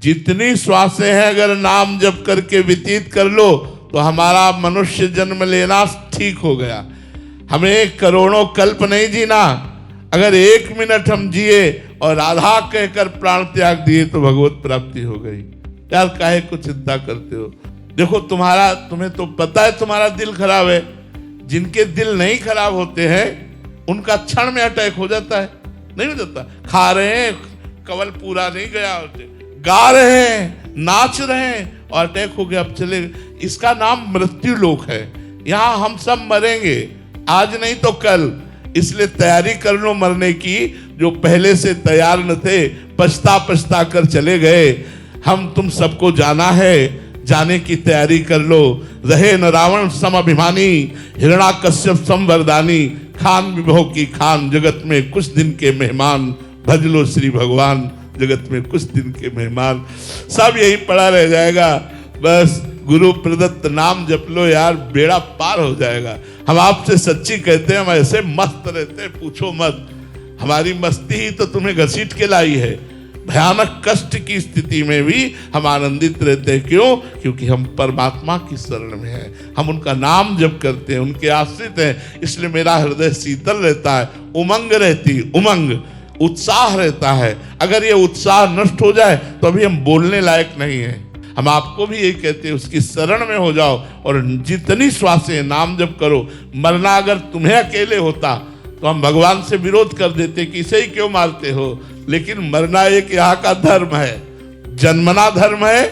जितनी श्वासें हैं अगर नाम जप करके व्यतीत कर लो तो हमारा मनुष्य जन्म लेना ठीक हो गया। हमें करोड़ों कल्प नहीं जीना, अगर 1 मिनट हम जिए और राधा कहकर प्राण त्याग दिए तो भगवत प्राप्ति हो गई। यार काहे को चिंता करते हो? देखो तुम्हें तो पता है तुम्हारा दिल खराब है। जिनके दिल नहीं खराब होते हैं उनका क्षण में अटैक हो जाता है, नहीं हो जाता? खा रहे हैं, कवल पूरा नहीं गया, गा रहे हैं, नाच रहे हैं और अटैक हो गया, अब चले। इसका नाम मृत्यु लोक है। यहाँ हम सब मरेंगे, आज नहीं तो कल। इसलिए तैयारी कर लो मरने की। जो पहले से तैयार न थे पछता कर चले गए। हम तुम सबको जाना है, जाने की तैयारी कर लो। रहे न रावण सम अभिमानी, हिरण्याकश्यप सम वरदानी। खान विभो की खान, जगत में कुछ दिन के मेहमान। भज लो श्री भगवान, जगत में कुछ दिन के मेहमान। सब यही पड़ा रह जाएगा। बस गुरु प्रदत्त नाम जप लो यार, बेड़ा पार हो जाएगा। हम आपसे सच्ची कहते हैं, हम ऐसे मस्त रहते हैं पूछो मत। हमारी मस्ती ही तो तुम्हें घसीट के लाई है। भयानक कष्ट की स्थिति में भी हम आनंदित रहते हैं। क्यों? क्योंकि हम परमात्मा की शरण में हैं, हम उनका नाम जप करते हैं, उनके आश्रित हैं। इसलिए मेरा हृदय शीतल रहता है, उमंग रहती, उमंग उत्साह रहता है। अगर ये उत्साह नष्ट हो जाए तो अभी हम बोलने लायक नहीं है। हम आपको भी यही कहते हैं, उसकी शरण में हो जाओ और जितनी श्वासें नाम जप करो। मरना अगर तुम्हें अकेले होता तो हम भगवान से विरोध कर देते कि इसे ही क्यों मारते हो। लेकिन मरना एक यहाँ का धर्म है, जन्मना धर्म है,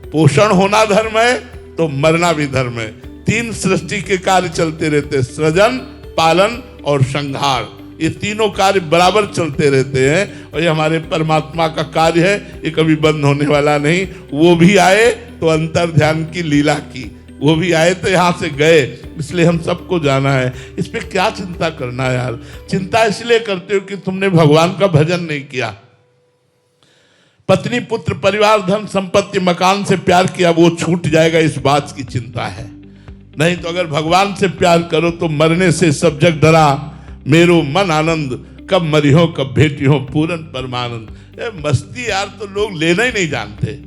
पोषण होना धर्म है, तो मरना भी धर्म है। 3 सृष्टि के कार्य चलते रहते, सृजन, पालन और संहार। ये तीनों कार्य बराबर चलते रहते हैं और ये हमारे परमात्मा का कार्य है, ये कभी बंद होने वाला नहीं। वो भी आए तो अंतर ध्यान की लीला की, वो भी आए तो यहाँ से गए। इसलिए हम सबको जाना है। इस पे क्या चिंता करना है यार? चिंता इसलिए करते हो कि तुमने भगवान का भजन नहीं किया। पत्नी, पुत्र, परिवार, धन, संपत्ति, मकान से प्यार किया, वो छूट जाएगा, इस बात की चिंता है। नहीं तो अगर भगवान से प्यार करो तो मरने से सब जग डरा, मेरो मन आनंद, कब मरी हो कब भेटी हो पूरन परमानंद। मस्ती यार तो लोग लेना ही नहीं जानते।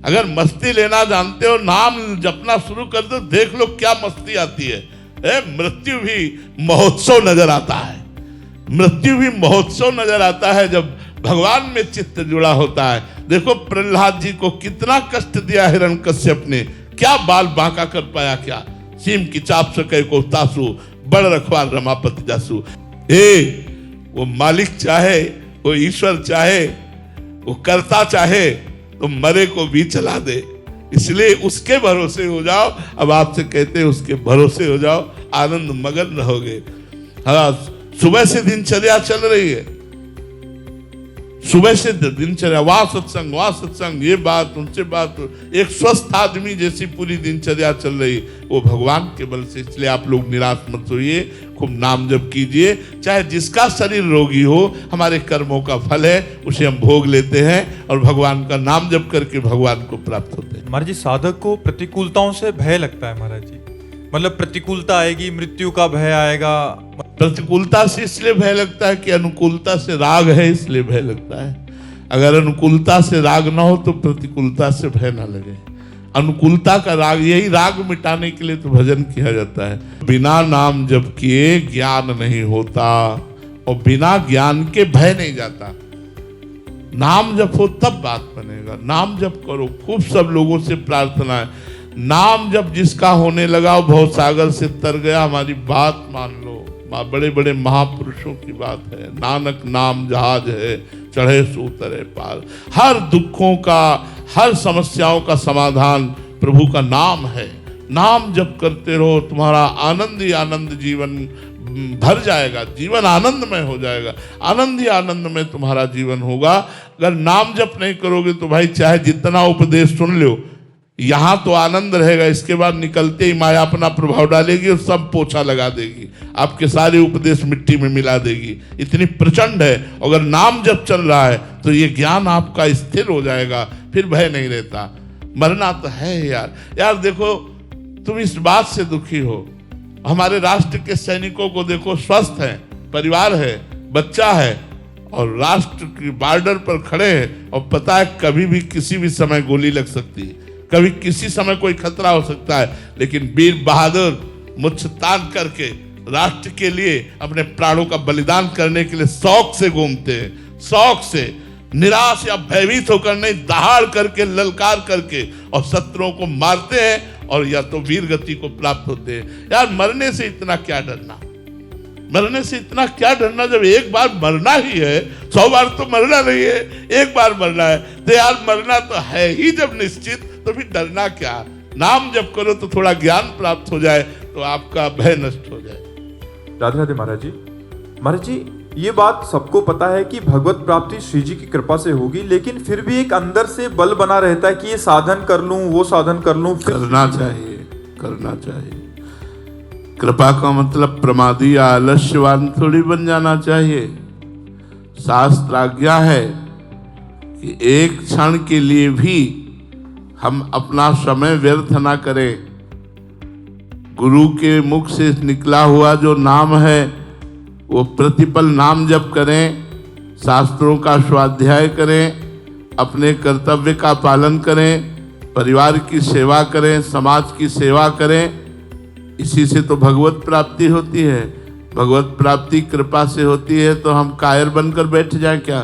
अगर मस्ती लेना जानते हो, नाम जपना शुरू कर दो, देख लो क्या मस्ती आती है। मृत्यु भी महोत्सव नजर आता है। मृत्यु भी महोत्सव नजर आता है जब भगवान में चित्त जुड़ा होता है। देखो प्रहलाद जी को कितना कष्ट दिया हिरण्यकश्यप ने, क्या बाल बांका कर पाया? क्या सीम की चाप सके को तासु, बड़ रखवाल रमापति जासु। वो मालिक चाहे, वो ईश्वर चाहे, वो कर्ता चाहे तो मरे को भी चला दे। इसलिए उसके भरोसे हो जाओ। अब आपसे कहते हैं उसके भरोसे हो जाओ, आनंद मगन रहोगे। हाँ, सुबह से दिनचर्या चल रही है, सुबह से दिनचर्या, वहां सत्संग, ये बात उनसे बात, एक स्वस्थ आदमी जैसी पूरी दिनचर्या चल रही, वो भगवान के बल से। इसलिए आप लोग निराश मत होइए, खूब नाम जप कीजिए। चाहे जिसका शरीर रोगी हो, हमारे कर्मों का फल है, उसे हम भोग लेते हैं और भगवान का नाम जप करके भगवान को प्राप्त होते हैं। महाराज जी, साधक को प्रतिकूलताओं से भय लगता है महाराज जी, मतलब प्रतिकूलता आएगी, मृत्यु का भय आएगा। प्रतिकूलता से इसलिए भय लगता है कि अनुकूलता से राग है, इसलिए भय लगता है। अगर अनुकूलता से राग ना हो तो प्रतिकूलता से भय ना लगे। अनुकूलता का राग, यही राग मिटाने के लिए तो भजन किया जाता है। बिना नाम जप किए ज्ञान नहीं होता और बिना ज्ञान के भय नहीं जाता। नाम जप हो तब बात बनेगा। नाम जप करो, खूब सब लोगों से प्रार्थना है। नाम जब जिसका होने लगा वो भव सागर से तर गया। हमारी बात मान लो, बड़े बड़े महापुरुषों की बात है। नानक नाम जहाज है, चढ़े सो तरे पार। हर दुखों का, हर समस्याओं का समाधान प्रभु का नाम है। नाम जप करते रहो, तुम्हारा आनंद ही आनंद जीवन भर जाएगा, जीवन आनंदमय हो जाएगा। आनंद ही आनंद में तुम्हारा जीवन होगा। अगर नाम जप नहीं करोगे तो भाई चाहे जितना उपदेश सुन लो, यहाँ तो आनंद रहेगा, इसके बाद निकलते ही माया अपना प्रभाव डालेगी और सब पोछा लगा देगी, आपके सारे उपदेश मिट्टी में मिला देगी। इतनी प्रचंड है। अगर नाम जब चल रहा है तो ये ज्ञान आपका स्थिर हो जाएगा, फिर भय नहीं रहता। मरना तो है यार देखो, तुम इस बात से दुखी हो, हमारे राष्ट्र के सैनिकों को देखो, स्वस्थ हैं, परिवार है, बच्चा है, और राष्ट्र की बॉर्डर पर खड़े हैं और पता है कभी भी किसी भी समय गोली लग सकती है, कभी किसी समय कोई खतरा हो सकता है, लेकिन वीर बहादुर मुझ तान करके राष्ट्र के लिए अपने प्राणों का बलिदान करने के लिए शौक से घूमते हैं, शौक से, निराश या भयभीत होकर नहीं, दहाड़ करके, ललकार करके और शत्रुओं को मारते हैं और या तो वीर गति को प्राप्त होते हैं। यार मरने से इतना क्या डरना, मरने से इतना क्या डरना, जब एक बार मरना ही है, 100 बार तो मरना नहीं है, एक बार मरना है, तो यार मरना तो है ही जब निश्चित, तो फिर डरना क्या। नाम जप करो तो थोड़ा ज्ञान प्राप्त हो जाए तो आपका भय नष्ट हो जाए। राधे राधे महाराज जी। महाराज जी, ये बात सबको पता है कि भगवत प्राप्ति श्री जी की कृपा से होगी, लेकिन फिर भी एक अंदर से बल बना रहता है कि ये साधन कर लूं, वो साधन कर लूं। करना चाहिए, करना चाहिए। कृपा का मतलब प्रमादी या आलस्यवान थोड़ी बन जाना चाहिए। शास्त्र आज्ञा है कि एक क्षण के लिए भी हम अपना समय व्यर्थ ना करें। गुरु के मुख से निकला हुआ जो नाम है वो प्रतिपल नाम जप करें, शास्त्रों का स्वाध्याय करें, अपने कर्तव्य का पालन करें, परिवार की सेवा करें, समाज की सेवा करें। इसी से तो भगवत प्राप्ति होती है। भगवत प्राप्ति कृपा से होती है, तो हम कायर बनकर बैठ जाएं क्या?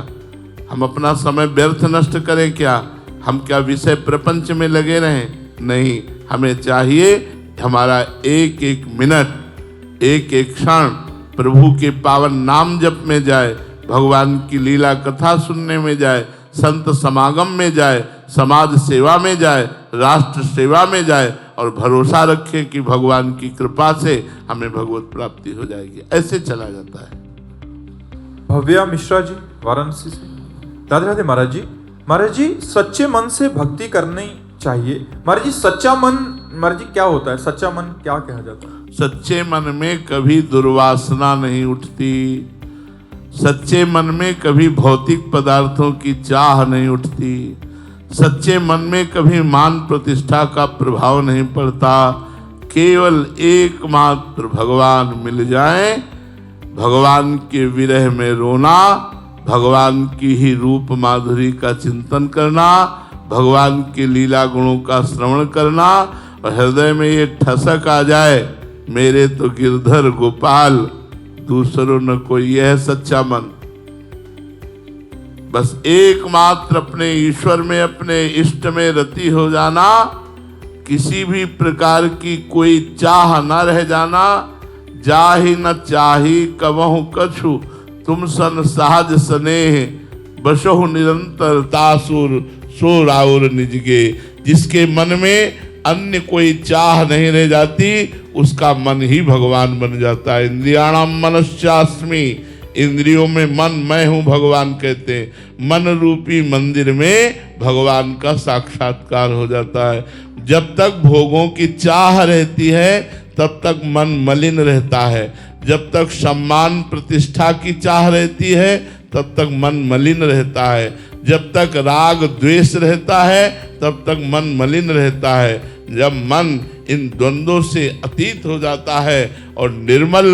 हम अपना समय व्यर्थ नष्ट करें क्या? हम क्या विषय प्रपंच में लगे रहें? नहीं, हमें चाहिए हमारा एक एक मिनट, एक एक क्षण प्रभु के पावन नाम जप में जाए, भगवान की लीला कथा सुनने में जाए, संत समागम में जाए, समाज सेवा में जाए, राष्ट्र सेवा में जाए और भरोसा रखें कि भगवान की कृपा से हमें भगवत प्राप्ति हो जाएगी। ऐसे चला जाता है। भव्या मिश्रा जी, वाराणसी से। राधे राधे महाराज जी। महाराज जी, सच्चे मन से भक्ति करनी चाहिए। महाराज जी, सच्चा मन महाराज जी क्या होता है? सच्चा मन क्या कहा जाता है? सच्चे मन में कभी दुर्वासना नहीं उठती, सच्चे मन में कभी भौतिक पदार्थों की चाह नहीं उठती, सच्चे मन में कभी मान प्रतिष्ठा का प्रभाव नहीं पड़ता। केवल एकमात्र भगवान मिल जाए, भगवान के विरह में रोना, भगवान की ही रूप माधुरी का चिंतन करना, भगवान के लीला गुणों का श्रवण करना और हृदय में ये ठसक आ जाए, मेरे तो गिरधर गोपाल, दूसरों न कोई, यह सच्चा मन। बस एकमात्र अपने ईश्वर में, अपने इष्ट में रति हो जाना, किसी भी प्रकार की कोई चाह न रह जाना। जाहि न चाही कबहु कछु, तुम सन सहज स्नेह, बसहु निरंतर तासुर सो राउर निजगे। जिसके मन में अन्य कोई चाह नहीं रह जाती, उसका मन ही भगवान बन जाता है। इंद्रियाणाम मनश्चास्मि, इंद्रियों में मन मैं हूं, भगवान कहते हैं। मन रूपी मंदिर में भगवान का साक्षात्कार हो जाता है। जब तक भोगों की चाह रहती है तब तक मन मलिन रहता है, जब तक सम्मान प्रतिष्ठा की चाह रहती है तब तक मन मलिन रहता है, जब तक राग द्वेष रहता है तब तक मन मलिन रहता है। जब मन इन द्वंद्वों से अतीत हो जाता है और निर्मल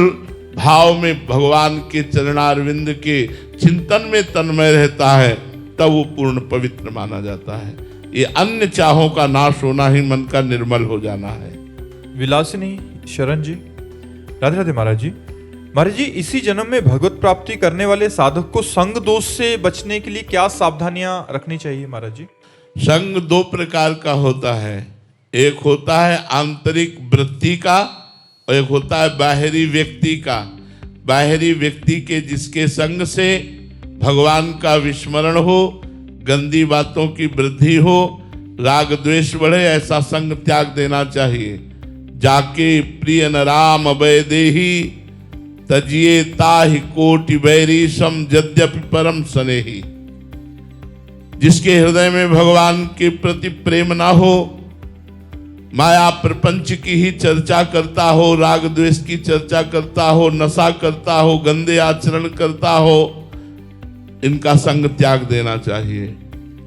भाव में भगवान के चरणारविंद के चिंतन में तन्मय रहता है, तब वो पूर्ण पवित्र माना जाता है। ये अन्य चाहों का नाश होना ही मन का निर्मल हो जाना है। विलासिनी शरण जी। राधे राधे महाराज जी। महाराज जी, इसी जन्म में भगवत प्राप्ति करने वाले साधक को संग दोष से बचने के लिए क्या सावधानियां रखनी चाहिए महाराज जी? संग दो प्रकार का होता है, एक होता है आंतरिक वृत्ति का और एक होता है बाहरी व्यक्ति का। बाहरी व्यक्ति के जिसके संग से भगवान का विस्मरण हो, गंदी बातों की वृद्धि हो, राग द्वेष बढ़े, ऐसा संग त्याग देना चाहिए। जाके प्रिय न राम अभय देही, तजिए ताहि कोटि बैरी सम यद्यपि परम स्नेही। जिसके हृदय में भगवान के प्रति प्रेम ना हो, माया प्रपंच की ही चर्चा करता हो, राग द्वेष की चर्चा करता हो, नशा करता हो, गंदे आचरण करता हो, इनका संग त्याग देना चाहिए।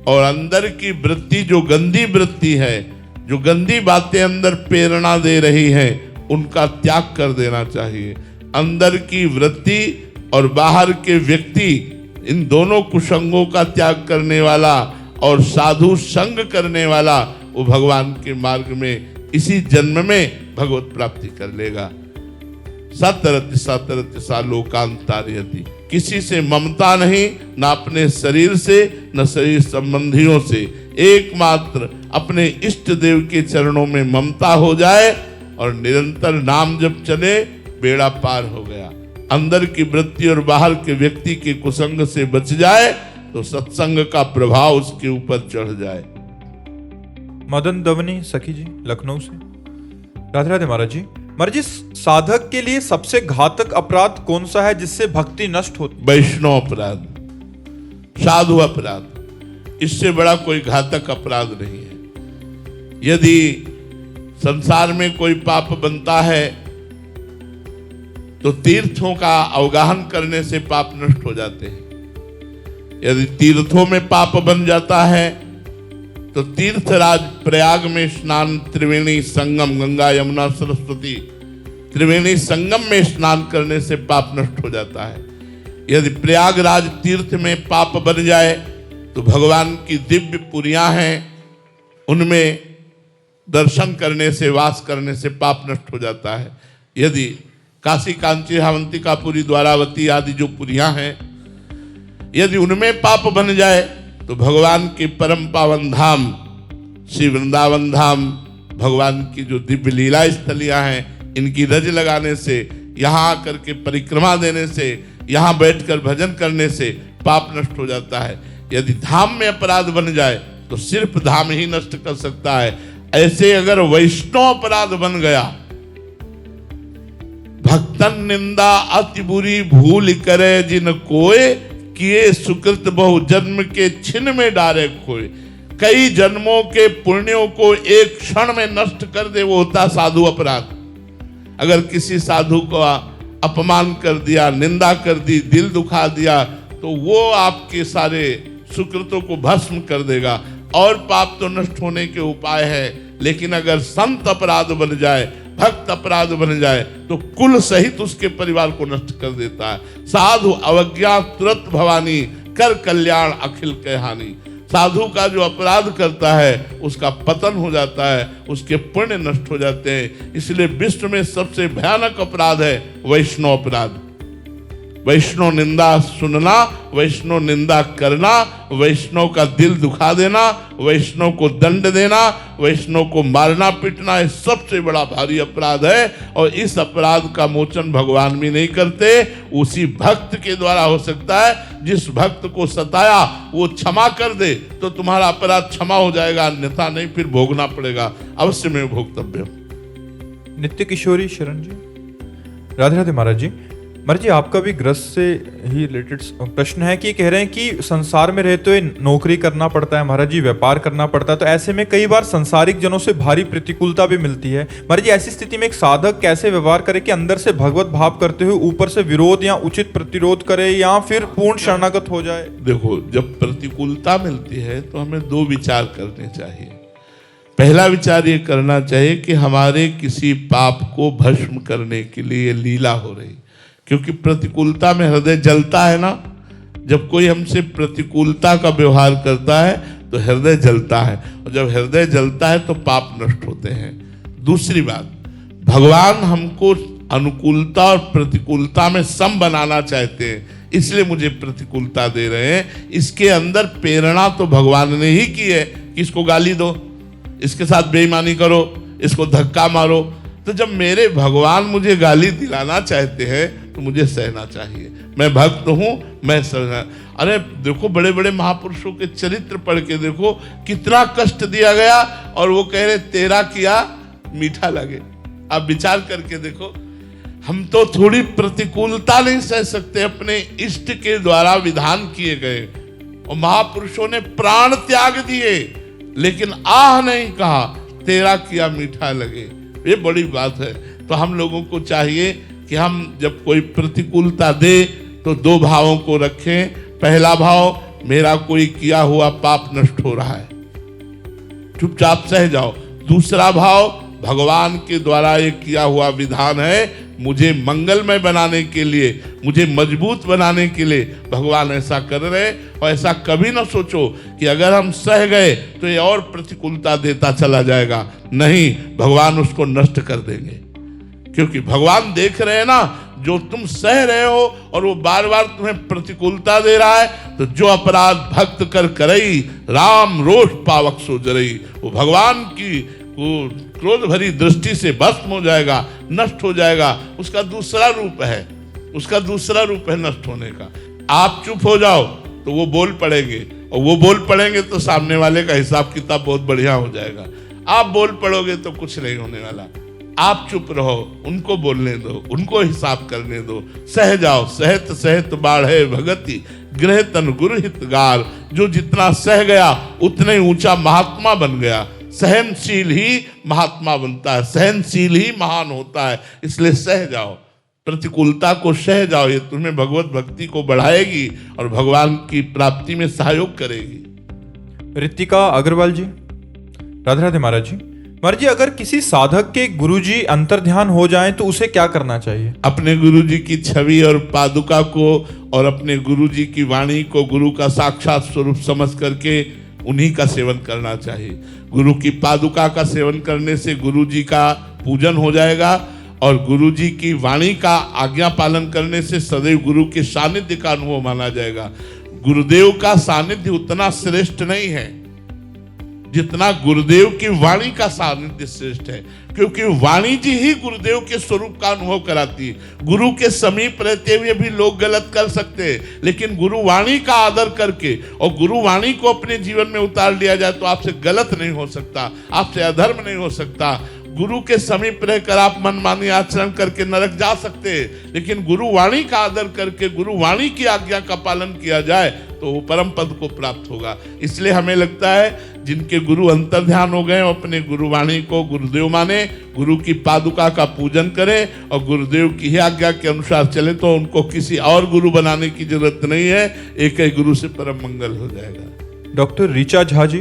और अंदर की वृत्ति, जो गंदी वृत्ति है, जो गंदी बातें अंदर प्रेरणा दे रही हैं, उनका त्याग कर देना चाहिए। अंदर की वृत्ति और बाहर के व्यक्ति, इन दोनों कुसंगों का त्याग करने वाला और साधु संग करने वाला वो भगवान के मार्ग में इसी जन्म में भगवत प्राप्ति कर लेगा। सतरति सतरति सा लोकांतार्यति। किसी से ममता नहीं, न अपने शरीर से न शरीर संबंधियों से, एकमात्र अपने इष्ट देव के चरणों में ममता हो जाए और निरंतर नाम जप चले, बेड़ा पार हो गया। अंदर की वृत्ति और बाहर के व्यक्ति के कुसंग से बच जाए तो सत्संग का प्रभाव उसके ऊपर चढ़ जाए। मदन दवनी सखी जी लखनऊ से। राधे राधे महाराज जी। महाराज जी, साधक के लिए सबसे घातक अपराध कौन सा है जिससे भक्ति नष्ट होती? वैष्णव अपराध, साधु अपराध, इससे बड़ा कोई घातक अपराध नहीं है। यदि संसार में कोई पाप बनता है तो तीर्थों का अवगाहन करने से पाप नष्ट हो जाते हैं। यदि तीर्थों में पाप बन जाता है तो तीर्थराज प्रयाग में स्नान, त्रिवेणी संगम, गंगा यमुना सरस्वती त्रिवेणी संगम में स्नान करने से पाप नष्ट हो जाता है। यदि प्रयागराज तीर्थ में पाप बन जाए तो भगवान की दिव्य पुरियां हैं, उनमें दर्शन करने से, वास करने से पाप नष्ट हो जाता है। यदि काशी कांची अवंतिकापुरी द्वारावती आदि जो पुरियां हैं, यदि उनमें पाप बन जाए तो भगवान के परम पावन धाम श्री वृंदावन धाम, भगवान की जो दिव्य लीला स्थलियां हैं, इनकी रज लगाने से, यहाँ आकर के परिक्रमा देने से, यहाँ बैठकर भजन करने से पाप नष्ट हो जाता है। यदि धाम में अपराध बन जाए तो सिर्फ धाम ही नष्ट कर सकता है। ऐसे अगर वैष्णव अपराध बन गया, भक्तन निंदा अति बुरी भूल करे जिन कोय, किए सुकृत बहु जन्म के छिन में डारे खोए। कई जन्मों के पुण्यों को एक क्षण में नष्ट कर दे, वो होता साधु अपराध। अगर किसी साधु को अपमान कर दिया, निंदा कर दी, दिल दुखा दिया, तो वो आपके सारे सुकृतों को भस्म कर देगा। और पाप तो नष्ट होने के उपाय है, लेकिन अगर संत अपराध बन जाए, भक्त अपराध बन जाए तो कुल सहित उसके परिवार को नष्ट कर देता है। साधु अवज्ञा तुरंत भवानी, कर कल्याण अखिल के हानि। साधु का जो अपराध करता है उसका पतन हो जाता है, उसके पुण्य नष्ट हो जाते हैं। इसलिए विश्व में सबसे भयानक अपराध है वैष्णव अपराध। वैष्णव निंदा सुनना, वैष्णव निंदा करना, वैष्णव का दिल दुखा देना, वैष्णव को दंड देना, वैष्णव को मारना पीटना, ये सबसे बड़ा भारी अपराध है। और इस अपराध का मोचन भगवान भी नहीं करते, उसी भक्त के द्वारा हो सकता है। जिस भक्त को सताया वो क्षमा कर दे तो तुम्हारा अपराध क्षमा हो जाएगा, अन्यथा नहीं, फिर भोगना पड़ेगा। अवश्य में भोक्तव्य। नित्य किशोरी शरण जी। राधे राधे महाराज जी। महाराज जी, आपका भी ग्रस्त से ही रिलेटेड प्रश्न है कि कह रहे हैं कि संसार में रहते हुए नौकरी करना पड़ता है महाराज जी, व्यापार करना पड़ता है, तो ऐसे में कई बार सांसारिक जनों से भारी प्रतिकूलता भी मिलती है। महाराज जी, ऐसी स्थिति में एक साधक कैसे व्यवहार करे कि अंदर से भगवत भाव करते हुए ऊपर से विरोध या उचित प्रतिरोध करे या फिर पूर्ण शरणागत हो जाए? देखो, जब प्रतिकूलता मिलती है तो हमें दो विचार करने चाहिए। पहला विचार ये करना चाहिए कि हमारे किसी पाप को भस्म करने के लिए लीला हो रही, क्योंकि प्रतिकूलता में हृदय जलता है ना। जब कोई हमसे प्रतिकूलता का व्यवहार करता है तो हृदय जलता है, और जब हृदय जलता है तो पाप नष्ट होते हैं। दूसरी बात, भगवान हमको अनुकूलता और प्रतिकूलता में सम बनाना चाहते हैं, इसलिए मुझे प्रतिकूलता दे रहे हैं। इसके अंदर प्रेरणा तो भगवान ने ही की है कि इसको गाली दो, इसके साथ बेईमानी करो, इसको धक्का मारो। तो जब मेरे भगवान मुझे गाली दिलाना चाहते हैं तो मुझे सहना चाहिए। मैं भक्त हूं, मैं सहना। अरे देखो, बड़े बड़े महापुरुषों के चरित्र पढ़ के देखो, कितना कष्ट दिया गया और वो कह रहे तेरा किया मीठा लगे। आप विचार करके देखो, हम तो थोड़ी प्रतिकूलता नहीं सह सकते, अपने इष्ट के द्वारा विधान किए गए, और महापुरुषों ने प्राण त्याग दिए लेकिन आह नहीं कहा, तेरा किया मीठा लगे। ये बड़ी बात है। तो हम लोगों को चाहिए कि हम जब कोई प्रतिकूलता दे तो दो भावों को रखें। पहला भाव, मेरा कोई किया हुआ पाप नष्ट हो रहा है, चुपचाप सह जाओ। दूसरा भाव, भगवान के द्वारा ये किया हुआ विधान है, मुझे मंगलमय बनाने के लिए, मुझे मजबूत बनाने के लिए भगवान ऐसा कर रहे। और ऐसा कभी ना सोचो कि अगर हम सह गए तो ये और प्रतिकूलता देता चला जाएगा। नहीं, भगवान उसको नष्ट कर देंगे, क्योंकि भगवान देख रहे हैं ना, जो तुम सह रहे हो और वो बार बार तुम्हें प्रतिकूलता दे रहा है, तो जो अपराध भक्त कर करई, राम रोष पावक सो जरई, वो भगवान की क्रोध भरी दृष्टि से भस्म हो जाएगा, नष्ट हो जाएगा। उसका दूसरा रूप है, उसका दूसरा रूप है नष्ट होने का। आप चुप हो जाओ तो वो बोल पड़ेंगे, और वो बोल पड़ेंगे तो सामने वाले का हिसाब किताब बहुत बढ़िया हो जाएगा। आप बोल पड़ोगे तो कुछ नहीं होने वाला। आप चुप रहो, उनको बोलने दो, उनको हिसाब करने दो। सह जाओ, सहत सहत बाढ़े भगति, गृह तन गुरु हितगार। जो जितना सह गया उतने ही ऊंचा महात्मा बन गया। सहनशील ही महात्मा बनता है, सहनशील ही महान होता है। इसलिए सह जाओ, प्रतिकूलता को सह जाओ। ये तुम्हें भगवत भक्ति को बढ़ाएगी और भगवान की प्राप्ति में सहयोग करेगी। रितिका अग्रवाल जी, राधे राधे महाराज जी। महाराज जी, अगर किसी साधक के गुरुजी अंतर्ध्यान हो जाएं तो उसे क्या करना चाहिए? अपने गुरुजी की छवि और पादुका को और अपने गुरुजी की वाणी को गुरु का साक्षात स्वरूप समझ करके उन्हीं का सेवन करना चाहिए। गुरु की पादुका का सेवन करने से गुरुजी का पूजन हो जाएगा, और गुरुजी की वाणी का आज्ञा पालन करने से सदैव गुरु के सानिध्य का अनुभव माना जाएगा। गुरुदेव का सानिध्य उतना श्रेष्ठ नहीं है जितना गुरुदेव की वाणी का सानिध्य श्रेष्ठ है, क्योंकि वाणी जी ही गुरुदेव के स्वरूप का अनुभव कराती है। गुरु के समीप रहते हुए भी लोग गलत कर सकते हैं, लेकिन गुरु वाणी का आदर करके और गुरु वाणी को अपने जीवन में उतार लिया जाए तो आपसे गलत नहीं हो सकता, आपसे अधर्म नहीं हो सकता। गुरु के समीप रहकर आप मनमानी आचरण करके नरक जा सकते हैं, लेकिन गुरु वाणी का आदर करके गुरु वाणी की आज्ञा का पालन किया जाए तो वो परम पद को प्राप्त होगा। इसलिए हमें लगता है जिनके गुरु अंतर्ध्यान हो गए अपने गुरु वाणी को गुरुदेव माने, गुरु की पादुका का पूजन करें और गुरुदेव की ही आज्ञा के अनुसार चले, तो उनको किसी और गुरु बनाने की जरूरत नहीं है। एक ही गुरु से परम मंगल हो जाएगा। डॉक्टर ऋचा झा जी,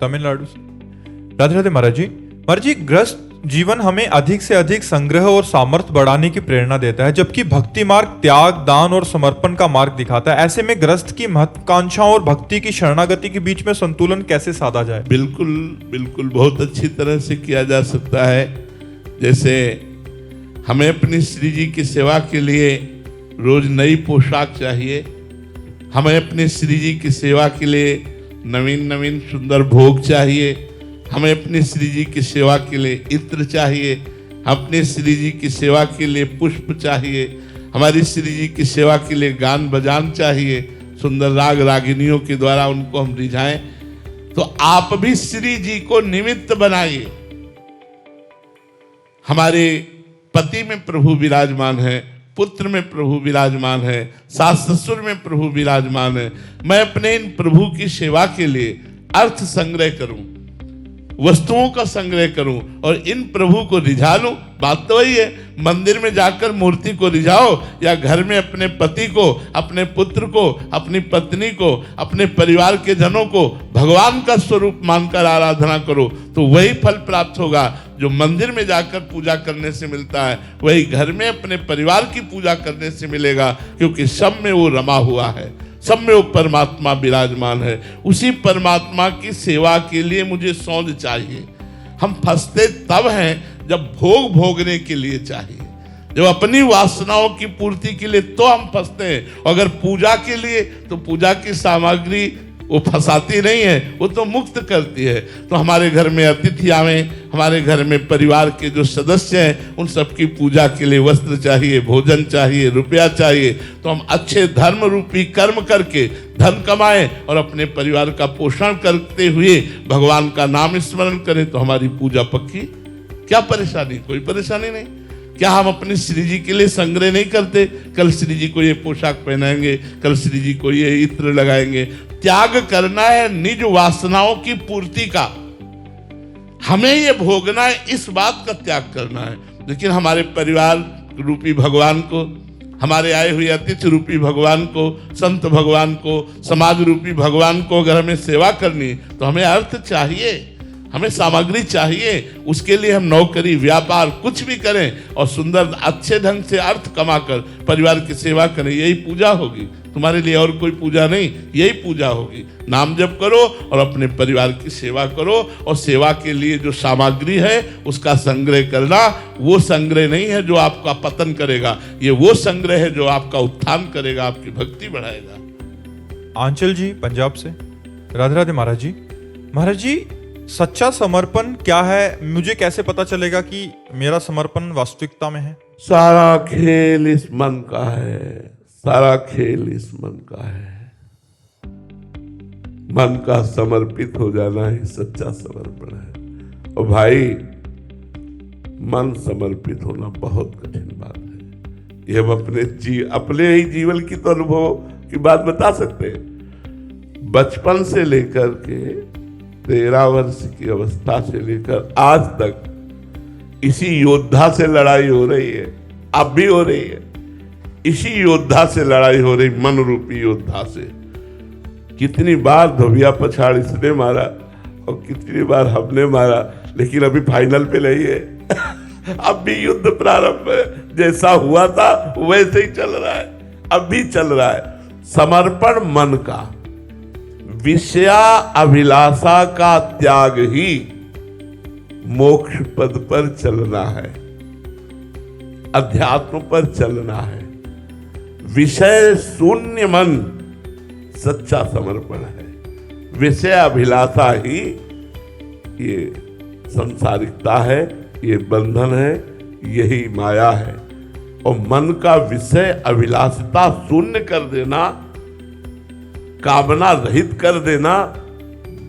तमिलनाडु से। राधे राधे महाराज जी। महाराज जी, ग्रस्त जीवन हमें अधिक से अधिक संग्रह और सामर्थ्य बढ़ाने की प्रेरणा देता है, जबकि भक्ति मार्ग त्याग, दान और समर्पण का मार्ग दिखाता है। ऐसे में ग्रस्त की महत्वाकांक्षाओं और भक्ति की शरणागति के बीच में संतुलन कैसे साधा जाए? बिल्कुल बिल्कुल, बहुत अच्छी तरह से किया जा सकता है। जैसे हमें अपनी श्री जी की सेवा के लिए रोज नई पोशाक चाहिए, हमें अपने श्री जी की सेवा के लिए नवीन नवीन सुंदर भोग चाहिए, हमें अपनी श्री जी की सेवा के लिए इत्र चाहिए, अपने श्री जी की सेवा के लिए पुष्प चाहिए, हमारी श्री जी की सेवा के लिए गान बजान चाहिए, सुंदर राग रागिनियों के द्वारा उनको हम रिझाएं। तो आप भी श्री जी को निमित्त बनाइए। हमारे पति में प्रभु विराजमान है, पुत्र में प्रभु विराजमान है, सास ससुर में प्रभु विराजमान है। मैं अपने इन प्रभु की सेवा के लिए अर्थ संग्रह करूं, वस्तुओं का संग्रह करूं और इन प्रभु को रिझा लूं। बात तो वही है, मंदिर में जाकर मूर्ति को रिझाओ या घर में अपने पति को, अपने पुत्र को, अपनी पत्नी को, अपने परिवार के जनों को भगवान का स्वरूप मानकर आराधना करो, तो वही फल प्राप्त होगा जो मंदिर में जाकर पूजा करने से मिलता है, वही घर में अपने परिवार की पूजा करने से मिलेगा, क्योंकि सब में वो रमा हुआ है, सब में वो परमात्मा विराजमान है। उसी परमात्मा की सेवा के लिए मुझे सौंध चाहिए। हम फंसते तब हैं जब भोग भोगने के लिए चाहिए, जब अपनी वासनाओं की पूर्ति के लिए तो हम फंसते हैं। अगर पूजा के लिए, तो पूजा की सामग्री वो फंसाती नहीं है, वो तो मुक्त करती है। तो हमारे घर में अतिथि आवे, हमारे घर में परिवार के जो सदस्य हैं उन सबकी पूजा के लिए वस्त्र चाहिए, भोजन चाहिए, रुपया चाहिए। तो हम अच्छे धर्म रूपी कर्म करके धन कमाएं और अपने परिवार का पोषण करते हुए भगवान का नाम स्मरण करें, तो हमारी पूजा पक्की। क्या परेशानी? कोई परेशानी नहीं। क्या हम अपनी श्री जी के लिए संग्रह नहीं करते? कल श्री जी को ये पोशाक पहनाएंगे, कल श्री जी को ये इत्र लगाएंगे। त्याग करना है निज वासनाओं की पूर्ति का, हमें ये भोगना है, इस बात का त्याग करना है। लेकिन हमारे परिवार रूपी भगवान को, हमारे आए हुए अतिथि रूपी भगवान को, संत भगवान को, समाज रूपी भगवान को अगर हमें सेवा करनी तो हमें अर्थ चाहिए, हमें सामग्री चाहिए, उसके लिए हम नौकरी व्यापार कुछ भी करें और सुंदर अच्छे ढंग से अर्थ कमाकर परिवार की सेवा करें, यही पूजा होगी। तुम्हारे लिए और कोई पूजा नहीं, यही पूजा होगी। नाम जप करो और अपने परिवार की सेवा करो, और सेवा के लिए जो सामग्री है उसका संग्रह करना, वो संग्रह नहीं है जो आपका पतन करेगा, ये वो संग्रह है जो आपका उत्थान करेगा, आपकी भक्ति बढ़ाएगा। आंचल जी पंजाब से, राधे राधे महाराज जी। महाराज जी, सच्चा समर्पण क्या है? मुझे कैसे पता चलेगा कि मेरा समर्पण वास्तविकता में है? सारा खेल इस मन का है, सारा खेल इस मन का है। मन का समर्पित हो जाना ही सच्चा समर्पण है। और भाई, मन समर्पित होना बहुत कठिन बात है। ये हम अपने ही जीवन की तो अनुभव की बात बता सकते हैं। बचपन से लेकर के 13 वर्ष की अवस्था से लेकर आज तक इसी योद्धा से लड़ाई हो रही है, अब भी हो रही है। इसी योद्धा से लड़ाई हो रही, मन रूपी योद्धा से। कितनी बार धोबिया पछाड़ इसने मारा और कितनी बार हमने मारा, लेकिन अभी फाइनल पे नहीं है। अब भी युद्ध प्रारंभ है, जैसा हुआ था वैसे ही चल रहा है, अब भी चल रहा है। समर्पण मन का, विषया अभिलाषा का त्याग ही मोक्ष पद पर चलना है, अध्यात्म पर चलना है। विषय शून्य मन सच्चा समर्पण है। विषय अभिलाषा ही ये संसारिकता है, ये बंधन है, यही माया है। और मन का विषय अभिलाषिता शून्य कर देना, कामना रहित कर देना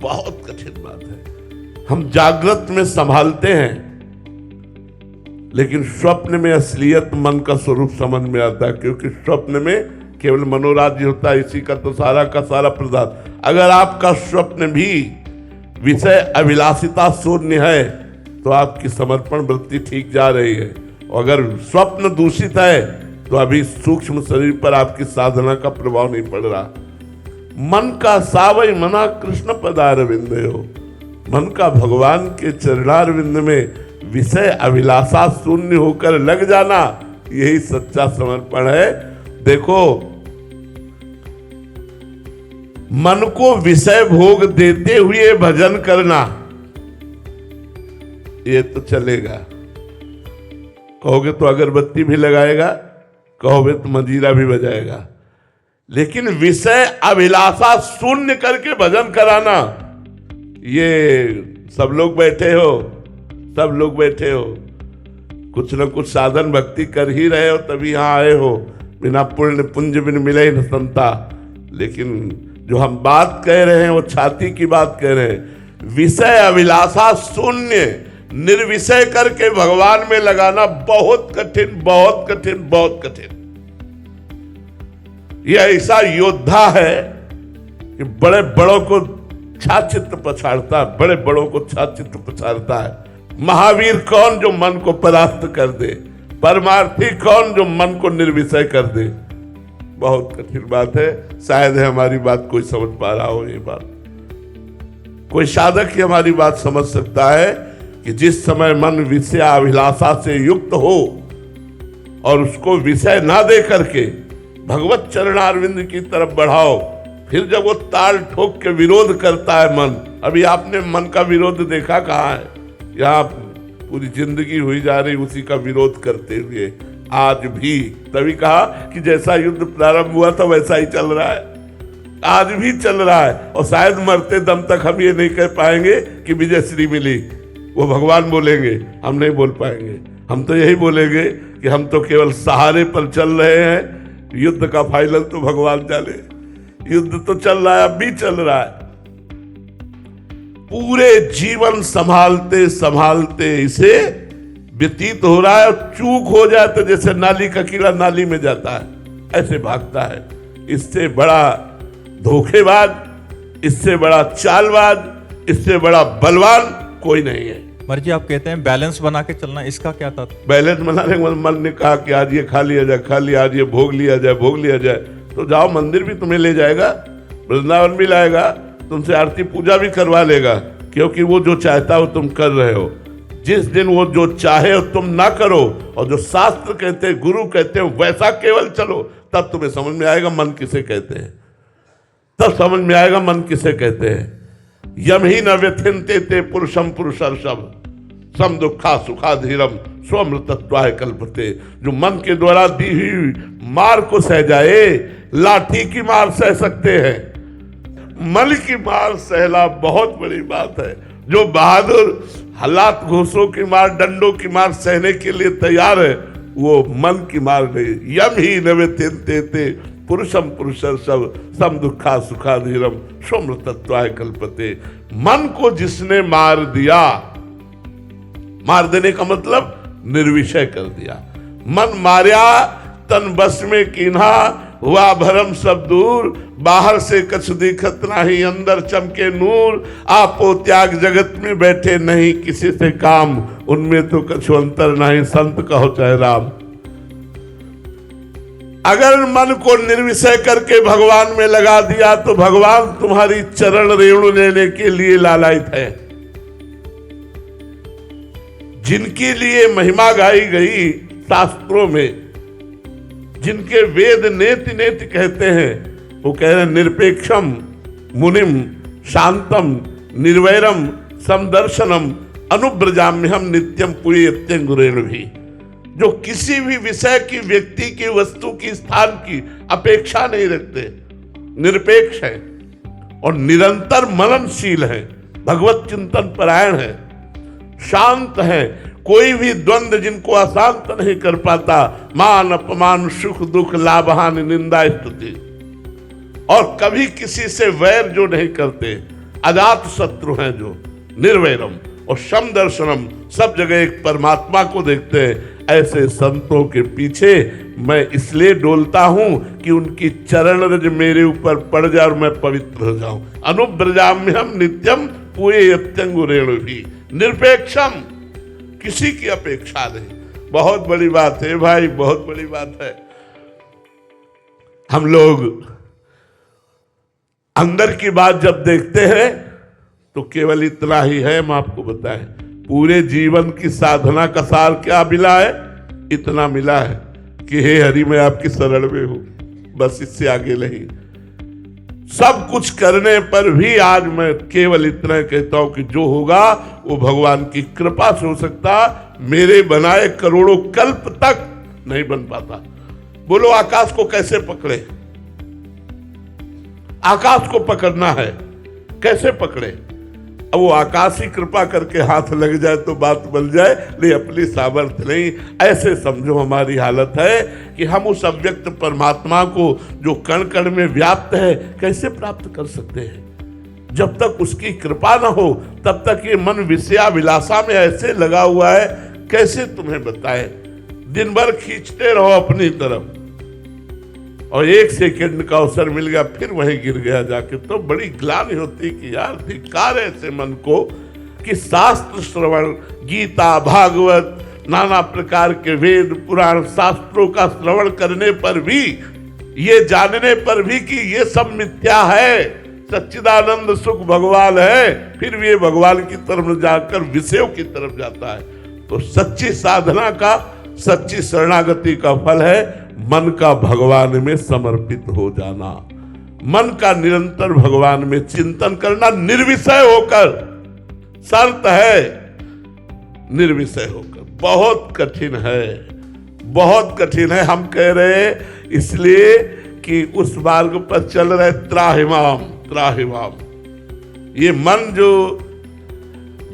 बहुत कठिन बात है। हम जागृत में संभालते हैं, लेकिन स्वप्न में असलियत मन का स्वरूप समझ में आता है, क्योंकि स्वप्न में केवल मनोराज्य होता है, इसी का तो सारा का सारा पदार्थ। अगर आपका स्वप्न भी विषय अभिलाषिता शून्य है तो आपकी समर्पण वृत्ति ठीक जा रही है। और अगर स्वप्न दूषित है तो अभी सूक्ष्म शरीर पर आपकी साधना का प्रभाव नहीं पड़ रहा। मन का सावई मना कृष्ण पदारविंद हो, मन का भगवान के चरणारविंद में विषय अभिलाषा शून्य होकर लग जाना, यही सच्चा समर्पण है। देखो, मन को विषय भोग देते हुए भजन करना, ये तो चलेगा। कहोगे तो अगरबत्ती भी लगाएगा, कहोगे तो मंजीरा भी बजाएगा, लेकिन विषय अभिलाषा शून्य करके भजन कराना, ये सब लोग बैठे हो, सब लोग बैठे हो, कुछ न कुछ साधन भक्ति कर ही रहे हो, तभी यहाँ आए हो। बिना पुण्य पुंज बिन मिले न संता। लेकिन जो हम बात कह रहे हैं वो छाती की बात कह रहे हैं। विषय अभिलाषा शून्य निर्विषय करके भगवान में लगाना बहुत कठिन, बहुत कठिन, बहुत कठिन। यह ऐसा योद्धा है कि बड़े बड़ों को छाचित्र पछाड़ता है, बड़े बड़ों को छाचित्र पछाड़ता है। महावीर कौन जो मन को परास्त कर दे, परमार्थी कौन जो मन को निर्विषय कर दे। बहुत कठिन बात है। शायद है हमारी बात कोई समझ पा रहा हो। ये बात कोई साधक ही हमारी बात समझ सकता है कि जिस समय मन विषय अभिलाषा से युक्त हो और उसको विषय ना दे करके भगवत चरणारविंद की तरफ बढ़ाओ, फिर जब वो ताल ठोक के विरोध करता है मन। अभी आपने मन का विरोध देखा कहाँ है? यहाँ पूरी जिंदगी हुई जा रही उसी का विरोध करते हुए आज भी। तभी कहा कि जैसा युद्ध प्रारंभ हुआ था वैसा ही चल रहा है, आज भी चल रहा है। और शायद मरते दम तक हम ये नहीं कह पाएंगे कि विजय श्री मिली। वो भगवान बोलेंगे, हम नहीं बोल पाएंगे। हम तो यही बोलेंगे कि हम तो केवल सहारे पर चल रहे हैं, युद्ध का फाइनल तो भगवान जाने। युद्ध तो चल रहा है, अब भी चल रहा है। पूरे जीवन संभालते संभालते इसे व्यतीत हो रहा है, और चूक हो जाए तो जैसे नाली का कीड़ा नाली में जाता है, ऐसे भागता है। इससे बड़ा धोखेबाज, इससे बड़ा चालबाज, इससे बड़ा बलवान कोई नहीं है। मर्जी आप कहते हैं बैलेंस बना के चलना, इसका क्या तात्पर्य? बैलेंस बनाने के मन ने कहा कि आज ये खा लिया जाए, खा लिया, आज ये भोग लिया जाए, भोग लिया जाए, तो जाओ मंदिर भी तुम्हें ले जाएगा, वृंदावन भी लाएगा, तुमसे आरती पूजा भी करवा लेगा, क्योंकि वो जो चाहता है वो तुम कर रहे हो। जिस दिन वो जो चाहे तुम ना करो और जो शास्त्र कहते हैं, गुरु कहते हैं, वैसा केवल चलो, तब तुम्हें समझ में आएगा मन किसे कहते हैं। तब समझ में आएगा मन किसे कहते हैं। यम ही न व्यथिन्ते ते पुरुषम पुरुषर्षभ सम दुखा सुखाधीरम स्वमृतत्वाय कल्पते। जो मन के द्वारा दी हुई मार को सह जाए, लाठी की मार सह सकते हैं, मन की मार सहना बहुत बड़ी बात है। जो बहादुर हालात घूसों की मार, डंडों की मार सहने के लिए तैयार है, वो मन की मार नहीं। यम ही नवे ते पुरुषम पुरुषर्षभ सम दुखा सुखाधीरम स्वमृतत्वाय कल्पते। मन को जिसने मार दिया, मार देने का मतलब निर्विषय कर दिया। मन मार्या तन बस में कीन्हा, हुआ भरम सब दूर, बाहर से कछ दिखत नाही, अंदर चमके नूर। आपो त्याग जगत में बैठे नहीं किसी से काम, उनमें तो कछु अंतर नहीं, संत कहो चाहे राम। अगर मन को निर्विषय करके भगवान में लगा दिया तो भगवान तुम्हारी चरण रेणु लेने के लिए लालायित है। जिनके लिए महिमा गाई गई शास्त्रों में, जिनके वेद नेति नेति कहते हैं, वो कह रहे हैं निरपेक्षम मुनिम शांतम निर्वैरम समदर्शनम अनुब्रजाम्यहम नित्यम पुयत्यंगुरेण भी। जो किसी भी विषय की, व्यक्ति की, वस्तु की, स्थान की अपेक्षा नहीं रखते, निरपेक्ष है और निरंतर मननशील है, भगवत चिंतन परायण है, शांत है। कोई भी द्वंद्व जिनको अशांत नहीं कर पाता, मान अपमान सुख दुख लाभ हानि निंदा स्तुति, और कभी किसी से वैर जो नहीं करते, अजात शत्रु हैं जो, निर्वैरम और सम दर्शनम, सब जगह एक परमात्मा को देखते हैं। ऐसे संतों के पीछे मैं इसलिए डोलता हूं कि उनकी चरण रज मेरे ऊपर पड़ जाए और मैं पवित्र हो जाऊं। अनुब्रजाम्यहम नित्यम पुयत्यंगुरेण भी, निरपेक्षम, किसी की अपेक्षा नहीं। बहुत बड़ी बात है भाई, बहुत बड़ी बात है। हम लोग अंदर की बात जब देखते हैं तो केवल इतना ही है, हम आपको बताएं, पूरे जीवन की साधना का सार क्या मिला है? इतना मिला है कि हे हरि मैं आपकी शरण में हूं, बस इससे आगे नहीं। सब कुछ करने पर भी आज मैं केवल इतना कहता हूं कि जो होगा वो भगवान की कृपा से हो सकता, मेरे बनाए करोड़ों कल्प तक नहीं बन पाता। बोलो आकाश को कैसे पकड़े? आकाश को पकड़ना है, कैसे पकड़े? अब वो आकाश ही कृपा करके हाथ लग जाए तो बात बन जाए, नहीं अपनी सामर्थ्य नहीं। ऐसे समझो हमारी हालत है कि हम उस अव्यक्त परमात्मा को जो कण कण में व्याप्त है कैसे प्राप्त कर सकते हैं? जब तक उसकी कृपा ना हो तब तक ये मन विषया विलासा में ऐसे लगा हुआ है, कैसे तुम्हें बताए। दिन भर खींचते रहो अपनी तरफ और एक सेकंड का अवसर मिल गया फिर वहीं गिर गया जाके, तो बड़ी ग्लानि होती कि यार धिक्कार ऐसे मन को कि शास्त्र श्रवण, गीता भागवत नाना प्रकार के वेद पुराण शास्त्रों का श्रवण करने पर भी, ये जानने पर भी कि ये सब मिथ्या है, सच्चिदानंद सुख भगवान है, फिर भी ये भगवान की तरफ जाकर विषयों की तरफ जाता है। तो सच्ची साधना का, सच्ची शरणागति का फल है मन का भगवान में समर्पित हो जाना, मन का निरंतर भगवान में चिंतन करना, निर्विषय होकर। शर्त है निर्विषय होकर। बहुत कठिन है, बहुत कठिन है। हम कह रहे हैं इसलिए कि उस मार्ग पर चल रहे त्राहिमाम त्राहिमाम। ये मन जो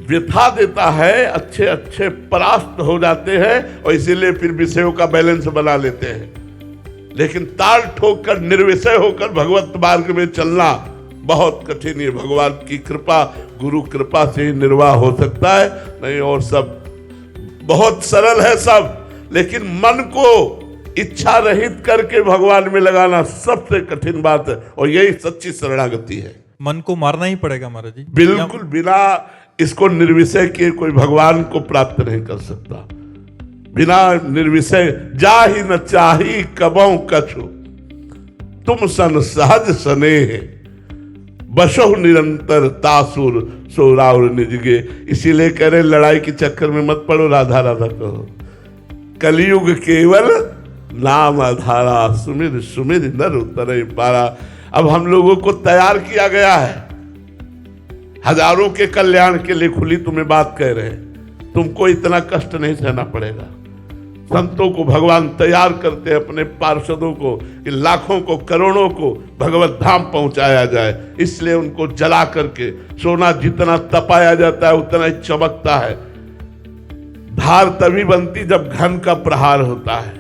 व्यथा देता है, अच्छे अच्छे परास्त हो जाते हैं और इसीलिए फिर विषयों का बैलेंस बना लेते हैं। लेकिन ताल ठोक कर निर्विषय होकर भगवत मार्ग में चलना बहुत कठिन है। भगवान की कृपा, गुरु कृपा से ही निर्वाह हो सकता है, नहीं और सब बहुत सरल है सब। लेकिन मन को इच्छा रहित करके भगवान में लगाना सबसे कठिन बात है और यही सच्ची शरणागति है। मन को मारना ही पड़ेगा महाराज जी। बिल्कुल, बिना इसको निर्विषय किए कोई भगवान को प्राप्त नहीं कर सकता। बिना निर्विषय जा ही न चाही कबों कछु, तुम सन सहज स्नेह। बसो निरंतर तासुर सोराउर निजगे। इसीलिए कह रहे लड़ाई के चक्कर में मत पड़ो, राधा राधा कहो। कलयुग केवल नाम आधारा, सुमिर सुमिर नर उतरे पारा। अब हम लोगों को तैयार किया गया है, हजारों के कल्याण के लिए खुली तुम्हें बात कह रहे हैं, तुमको इतना कष्ट नहीं सहना पड़ेगा। संतों को भगवान तैयार करते हैं, अपने पार्षदों को, कि लाखों को करोड़ों को भगवत धाम पहुंचाया जाए। इसलिए उनको जला करके, सोना जितना तपाया जाता है उतना ही चमकता है। धार तभी बनती जब घन का प्रहार होता है।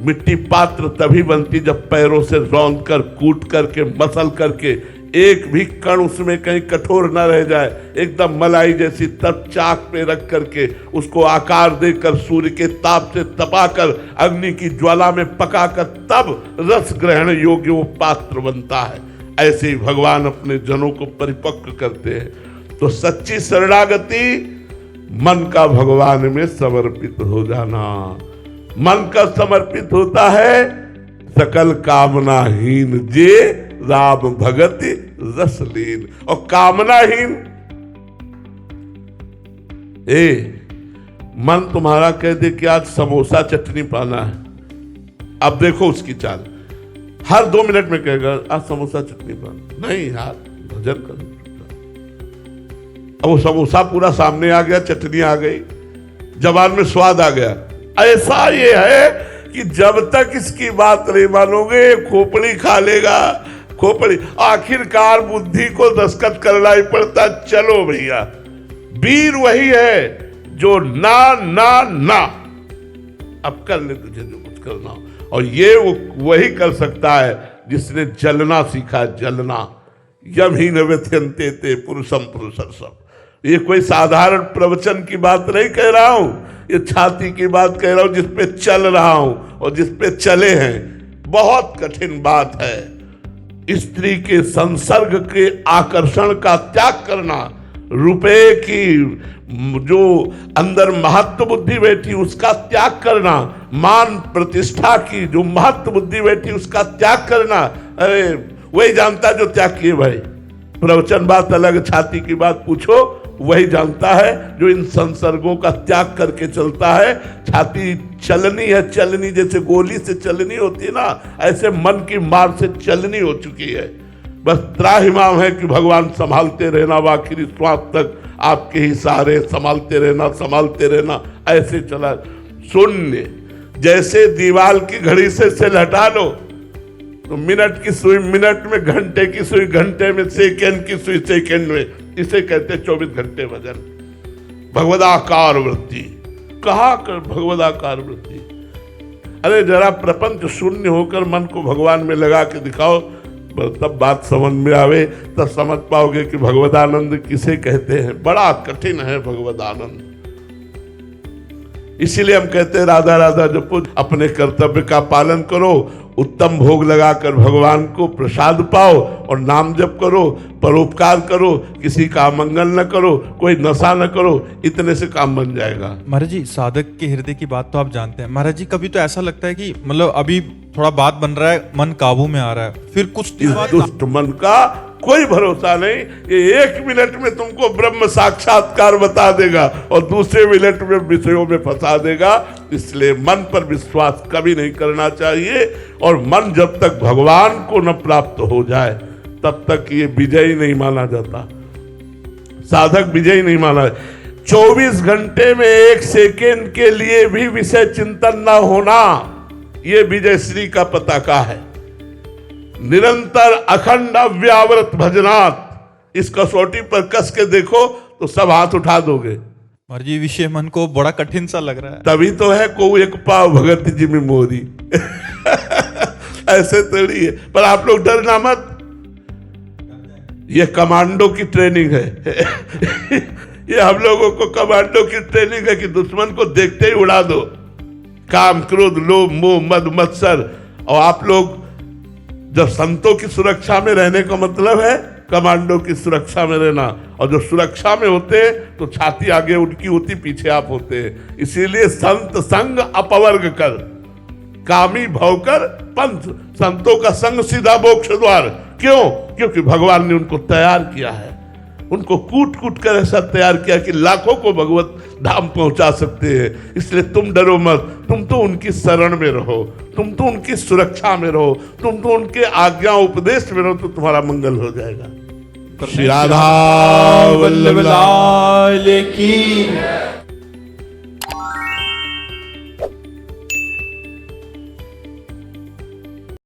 मिट्टी पात्र तभी बनती जब पैरों से रौंद कर, कूट करके, मसल करके एक भी कण उसमें कहीं कठोर न रह जाए, एकदम मलाई जैसी, तब चाक पे रख करके उसको आकार देकर सूर्य के ताप से तपाकर अग्नि की ज्वाला में पकाकर तब रस ग्रहण योग्य वो पात्र बनता है। ऐसे ही भगवान अपने जनों को परिपक्व करते हैं। तो सच्ची शरणागति मन का भगवान में समर्पित हो जाना। मन का समर्पित होता है सकल कामनाहीन जे राम भगति रसलीन। और कामनाहीन, मन तुम्हारा कह दे कि आज समोसा चटनी पाना है, अब देखो उसकी चाल, हर 2 मिनट में कहेगा आज समोसा चटनी पाना। नहीं यार, भजन करो। अब वो समोसा पूरा सामने आ गया, चटनी आ गई, जबान में स्वाद आ गया। ऐसा ये है कि जब तक इसकी बात नहीं मानोगे खोपड़ी खा लेगा, खोपड़ी। आखिरकार बुद्धि को दस्तखत करना ही पड़ता। चलो भैया, वीर वही है जो ना ना ना, अब कर ले तुझे जो कुछ करना हो। और ये वो वही कर सकता है जिसने जलना सीखा, जलना। यम ही न व्यथयन्ते ते पुरुषम पुरुषर्षभ। ये कोई साधारण प्रवचन की बात नहीं कह रहा हूं, ये छाती की बात कह रहा हूं, जिसपे चल रहा हूं और जिसपे चले हैं। बहुत कठिन बात है स्त्री के संसर्ग के आकर्षण का त्याग करना, रुपए की जो अंदर महत्व बुद्धि बैठी उसका त्याग करना, मान प्रतिष्ठा की जो महत्व बुद्धि बैठी उसका त्याग करना। अरे वही जानता जो त्याग किए भाई। प्रवचन बात अलग, छाती की बात पूछो, वही जानता है जो इन संसर्गों का त्याग करके चलता है। छाती चलनी है, चलनी जैसे गोली से चलनी होती है ना, ऐसे मन की मार से चलनी हो चुकी है। बस त्राहिमाम है कि भगवान संभालते रहना, आखिरी श्वास तक आपके ही सहारे, संभालते रहना। ऐसे चला शून्य, जैसे दीवाल की घड़ी से हटा लो तो मिनट की सुई मिनट में, घंटे की सुई घंटे में, सेकंड की सुई सेकंड में। इसे कहते 24 घंटे भजन। भगवदाकार वृत्ति, कहा कर भगवदाकार वृत्ति। अरे जरा प्रपंच शून्य होकर मन को भगवान में लगा के दिखाओ, तब बात समझ में आवे, तब समझ पाओगे कि भगवदानंद किसे कहते हैं। बड़ा कठिन है भगवदानंद। इसीलिए हम कहते हैं राधा राधा जपो, अपने कर्तव्य का पालन करो, उत्तम भोग लगाकर भगवान को प्रसाद पाओ और नाम जप करो, परोपकार करो, किसी का मंगल न करो, कोई नशा न करो, इतने से काम बन जाएगा। महाराज जी, साधक के हृदय की बात तो आप जानते हैं। महाराज जी, कभी तो ऐसा लगता है कि मतलब अभी थोड़ा बात बन रहा है, मन काबू में आ रहा है, फिर कुछ इस दुष्ट मन का कोई भरोसा नहीं। ये 1 मिनट में तुमको ब्रह्म साक्षात्कार बता देगा और दूसरे मिनट में विषयों में फंसा देगा। इसलिए मन पर विश्वास कभी नहीं करना चाहिए। और मन जब तक भगवान को न प्राप्त हो जाए तब तक ये विजयी नहीं माना जाता, साधक विजयी नहीं माना। 24 घंटे में 1 सेकेंड के लिए भी विषय चिंतन न होना, ये विजय श्री का पताका है। निरंतर अखंड अव्यावृत भजनात्, इस कसौटी पर कस के देखो तो सब हाथ उठा दोगे। महाराज जी, विषय मन को बड़ा कठिन सा लग रहा है। तभी तो है को एक पाव भगत जी में मोरी। ऐसे थोड़ी है। पर आप लोग डरना मत, ये कमांडो की ट्रेनिंग है। ये हम लोगों को कमांडो की ट्रेनिंग है कि दुश्मन को देखते ही उड़ा दो। काम, क्रोध, लोभ, मोह, मद, मत्सर। और आप लोग जब संतों की सुरक्षा में रहने का मतलब है कमांडो की सुरक्षा में रहना। और जो सुरक्षा में होते हैं तो छाती आगे उनकी होती, पीछे आप होते हैं। इसीलिए संत संग अपवर्ग कर, कामी भव कर पंथ। संतों का संग सीधा मोक्ष द्वार, क्यों? क्योंकि भगवान ने उनको तैयार किया है, उनको कूट कूट कर ऐसा तैयार किया कि लाखों को भगवत धाम पहुंचा सकते हैं। इसलिए तुम डरो मत, तुम तो उनकी शरण में रहो, तुम तो उनकी सुरक्षा में रहो, तुम तो उनके आज्ञा उपदेश में रहो, तो तुम्हारा मंगल हो जाएगा। श्री राधा वल्लभ लाल की